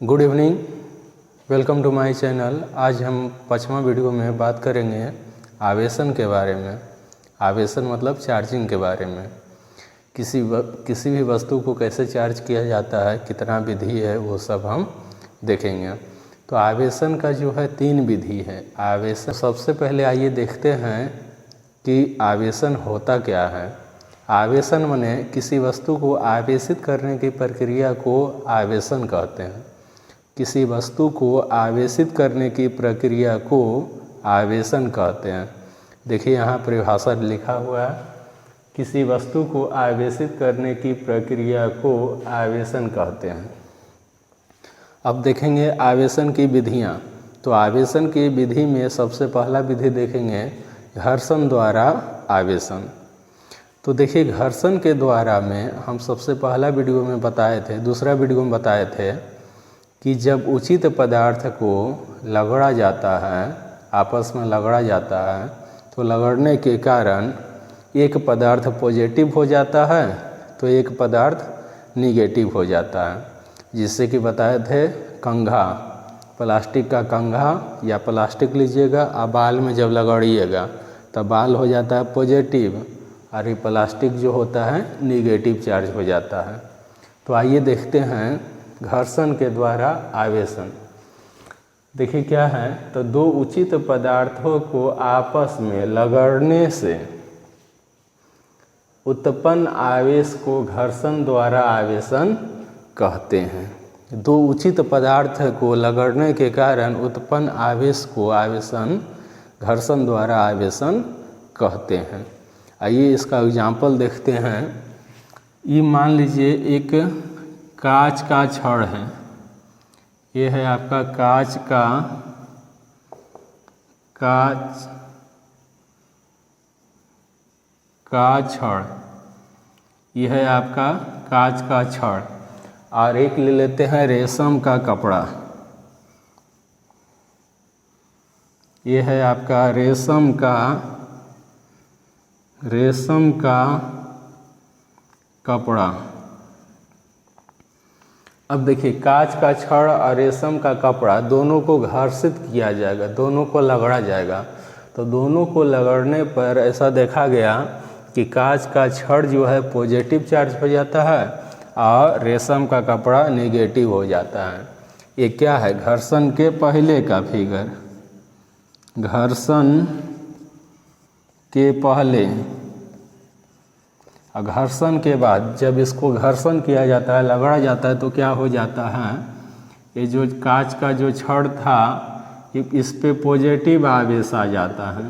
Good evening, welcome to my channel. आज हम 5वां वीडियो में बात करेंगे आवेशन के बारे में। आवेशन मतलब चार्जिंग के बारे में। किसी भी वस्तु को कैसे चार्ज किया जाता है, कितना विधि है, वो सब हम देखेंगे। तो आवेशन का जो है 3 विधि है। आवेशन सबसे पहले आइए देखते हैं कि आवेशन होता क्या है। आवेशन माने किसी वस्तु को आवेशित करने की प्रक्रिया को आवेशन कहते हैं। किसी वस्तु को आवेशित करने की प्रक्रिया को आवेशन कहते हैं। देखिए यहाँ परिभाषा लिखा हुआ है, किसी वस्तु को आवेशित करने की प्रक्रिया को आवेशन कहते हैं। अब देखेंगे आवेशन की विधियाँ। तो आवेशन की विधि में सबसे पहला विधि देखेंगे घर्षण द्वारा आवेशन। तो देखिए घर्षण के द्वारा में हम सबसे पहला वीडियो में बताए थे, दूसरा वीडियो में बताए थे कि जब उचित पदार्थ को लगड़ा जाता है, आपस में लगड़ा जाता है, तो लगड़ने के कारण एक पदार्थ पॉजिटिव हो जाता है तो एक पदार्थ निगेटिव हो जाता है। जिससे कि बताए थे कंघा, प्लास्टिक का कंघा या प्लास्टिक लीजिएगा, आप बाल में जब लगड़िएगा तब बाल हो जाता है पॉजिटिव और ये प्लास्टिक जो होता है निगेटिव चार्ज हो जाता है। तो आइए देखते हैं घर्षण के द्वारा आवेशन। देखिए क्या है, तो 2 उचित पदार्थों को आपस में लगड़ने से उत्पन्न आवेश को घर्षण द्वारा आवेशन कहते हैं। 2 उचित पदार्थ को लगड़ने के कारण उत्पन्न आवेश को आवेशन घर्षण द्वारा आवेशन कहते हैं। आइए इसका एग्जाम्पल देखते हैं। ये मान लीजिए एक कांच का छड़ है, ये है आपका कांच का छड़, ये है आपका कांच का छड़। और एक ले लेते हैं रेशम का कपड़ा, ये है आपका रेशम का कपड़ा। अब देखिए कांच का छड़ और रेशम का कपड़ा दोनों को घर्षित किया जाएगा, दोनों को लगड़ा जाएगा। तो दोनों को लगड़ने पर ऐसा देखा गया कि कांच का छड़ जो है पॉजिटिव चार्ज हो जाता है और रेशम का कपड़ा नेगेटिव हो जाता है। ये क्या है, घर्षण के पहले का फिगर। घर्षण के पहले और घर्षण के बाद जब इसको घर्षण किया जाता है, लगड़ा जाता है, तो क्या हो जाता है, ये जो कांच का जो छड़ था इस पे पॉजिटिव आवेश आ जाता है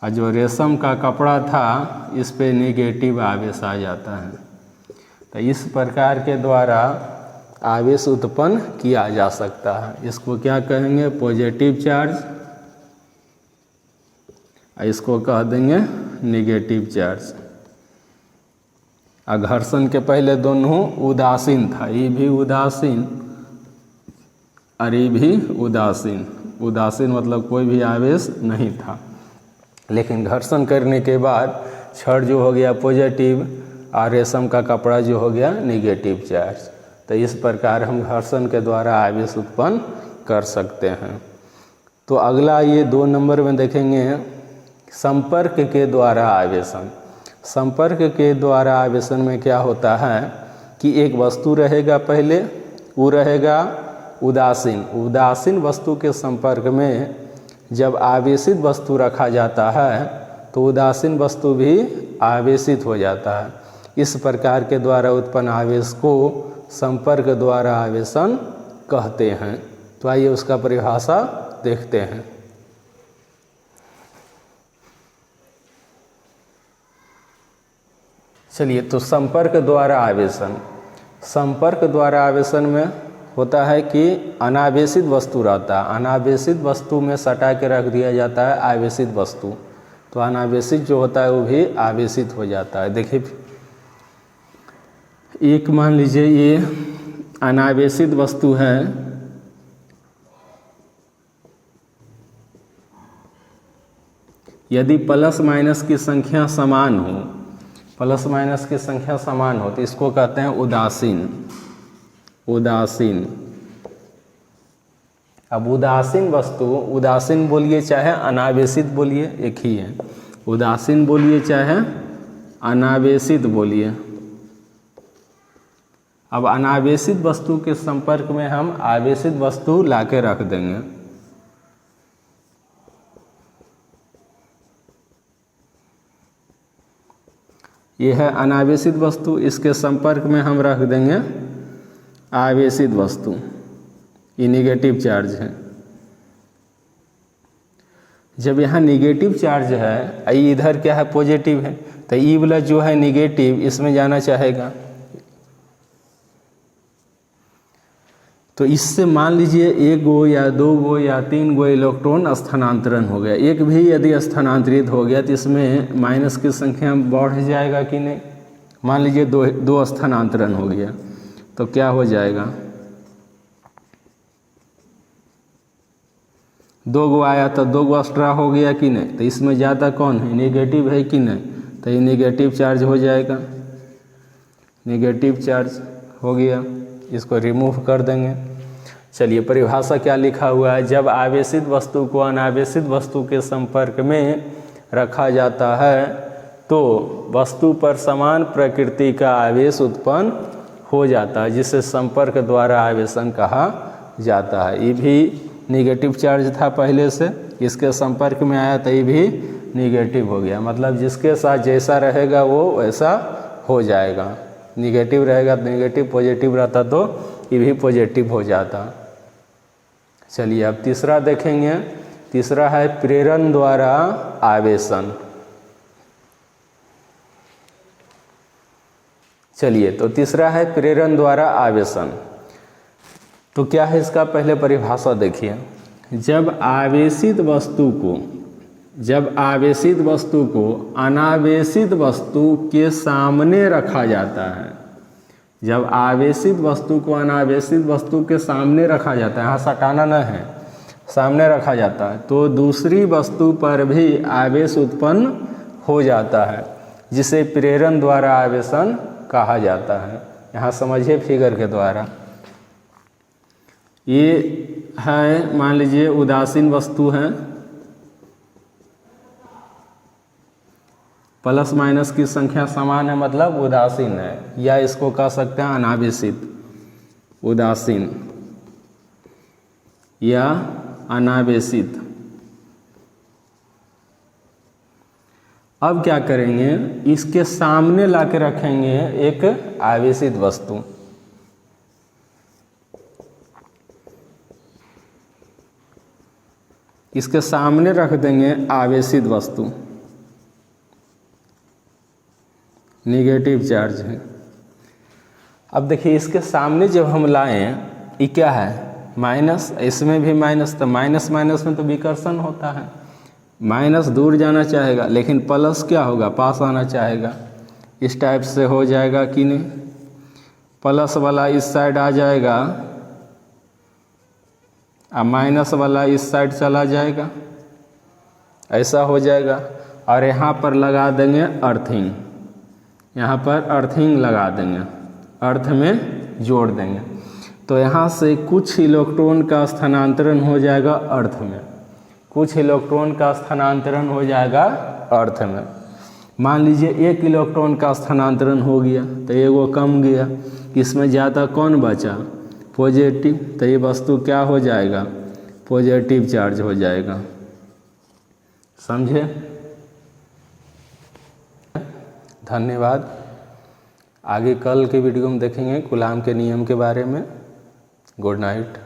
और जो रेशम का कपड़ा था इस पे नेगेटिव आवेश आ जाता है। तो इस प्रकार के द्वारा आवेश उत्पन्न किया जा सकता है। इसको क्या कहेंगे, पॉजिटिव चार्ज, इसको कह देंगे नेगेटिव चार्ज। और घर्षण के पहले दोनों उदासीन था, ये भी उदासीन और ये भी उदासीन। उदासीन मतलब कोई भी आवेश नहीं था। लेकिन घर्षण करने के बाद छड़ जो हो गया पॉजिटिव और रेशम का कपड़ा जो हो गया नेगेटिव चार्ज। तो इस प्रकार हम घर्षण के द्वारा आवेश उत्पन्न कर सकते हैं। तो अगला ये 2 नंबर में देखेंगे संपर्क के द्वारा आवेशन। संपर्क के द्वारा आवेशन में क्या होता है कि एक वस्तु रहेगा, पहले वो रहेगा उदासीन। उदासीन वस्तु के संपर्क में जब आवेशित वस्तु रखा जाता है तो उदासीन वस्तु भी आवेशित हो जाता है। इस प्रकार के द्वारा उत्पन्न आवेश को संपर्क द्वारा आवेशन कहते हैं। तो आइए उसका परिभाषा देखते हैं। चलिए, तो संपर्क द्वारा आवेशन। संपर्क द्वारा आवेशन में होता है कि अनावेशित वस्तु रहता है, अनावेशित वस्तु में सटा के रख दिया जाता है आवेशित वस्तु, तो अनावेशित जो होता है वो भी आवेशित हो जाता है। देखिए एक मान लीजिए ये अनावेशित वस्तु है, यदि प्लस माइनस की संख्या समान हो, प्लस माइनस की संख्या समान हो तो इसको कहते हैं उदासीन। उदासीन अब उदासीन वस्तु, उदासीन बोलिए चाहे अनावेशित बोलिए, एक ही है। उदासीन बोलिए चाहे अनावेशित बोलिए। अब अनावेशित वस्तु के संपर्क में हम आवेशित वस्तु लाके रख देंगे। यह है अनावेशित वस्तु, इसके संपर्क में हम रख देंगे आवेशित वस्तु। ये निगेटिव चार्ज है। जब यहाँ निगेटिव चार्ज है, इधर क्या है पॉजिटिव है, तो ई वाला जो है निगेटिव इसमें जाना चाहेगा। तो इससे मान लीजिए 1 गो या 2 गो या 3 गो इलेक्ट्रॉन स्थानांतरण हो गया। एक भी यदि स्थानांतरित हो गया तो इसमें माइनस की संख्या बढ़ जाएगा कि नहीं। मान लीजिए 2 स्थानांतरण हो गया तो क्या हो जाएगा, 2 गो आया तो 2 गो एक्स्ट्रा हो गया कि नहीं। तो इसमें ज़्यादा कौन है, नेगेटिव है कि नहीं, तो ये नेगेटिव चार्ज हो जाएगा। नेगेटिव चार्ज हो गया, इसको रिमूव कर देंगे। चलिए परिभाषा क्या लिखा हुआ है, जब आवेशित वस्तु को अनावेशित वस्तु के संपर्क में रखा जाता है तो वस्तु पर समान प्रकृति का आवेश उत्पन्न हो जाता है, जिसे संपर्क द्वारा आवेशन कहा जाता है। ये भी निगेटिव चार्ज था पहले से, इसके संपर्क में आया तो ये भी निगेटिव हो गया। मतलब जिसके साथ जैसा रहेगा वो वैसा हो जाएगा। निगेटिव रहेगा तो निगेटिव, पॉजिटिव रहता तो ये भी पॉजिटिव हो जाता। चलिए अब तीसरा देखेंगे। तीसरा है प्रेरण द्वारा आवेशन। चलिए तो तीसरा है प्रेरण द्वारा आवेशन। तो क्या है इसका पहले परिभाषा देखिए। जब आवेशित वस्तु को अनावेशित वस्तु के सामने रखा जाता है, जब आवेशित वस्तु को अनावेशित वस्तु के सामने रखा जाता है, यहाँ सटाना न है, सामने रखा जाता है, तो दूसरी वस्तु पर भी आवेश उत्पन्न हो जाता है, जिसे प्रेरण द्वारा आवेशन कहा जाता है। यहाँ समझिए फिगर के द्वारा। ये है मान लीजिए उदासीन वस्तु है, प्लस माइनस की संख्या समान है, मतलब उदासीन है, या इसको कह सकते हैं अनावेशित। उदासीन या अनावेशित। अब क्या करेंगे, इसके सामने लाके रखेंगे एक आवेशित वस्तु। इसके सामने रख देंगे आवेशित वस्तु, नेगेटिव चार्ज है। अब देखिए इसके सामने जब हम लाएं, ये क्या है माइनस, इसमें भी माइनस, तो माइनस माइनस में तो विकर्षण होता है, माइनस दूर जाना चाहेगा, लेकिन प्लस क्या होगा पास आना चाहेगा। इस टाइप से हो जाएगा कि नहीं, प्लस वाला इस साइड आ जाएगा और माइनस वाला इस साइड चला जाएगा, ऐसा हो जाएगा। और यहाँ पर लगा देंगे अर्थिंग, यहाँ पर अर्थिंग लगा देंगे, अर्थ में जोड़ देंगे, तो यहाँ से कुछ इलेक्ट्रॉन का स्थानांतरण हो जाएगा अर्थ में, कुछ इलेक्ट्रॉन का स्थानांतरण हो जाएगा अर्थ में। मान लीजिए 1 इलेक्ट्रॉन का स्थानांतरण हो गया तो एगो कम गया, इसमें ज़्यादा कौन बचा पॉजिटिव, तो ये वस्तु क्या हो जाएगा पॉजिटिव चार्ज हो जाएगा। समझे? धन्यवाद। आगे कल के वीडियो में देखेंगे कूलाम के नियम के बारे में। Good night.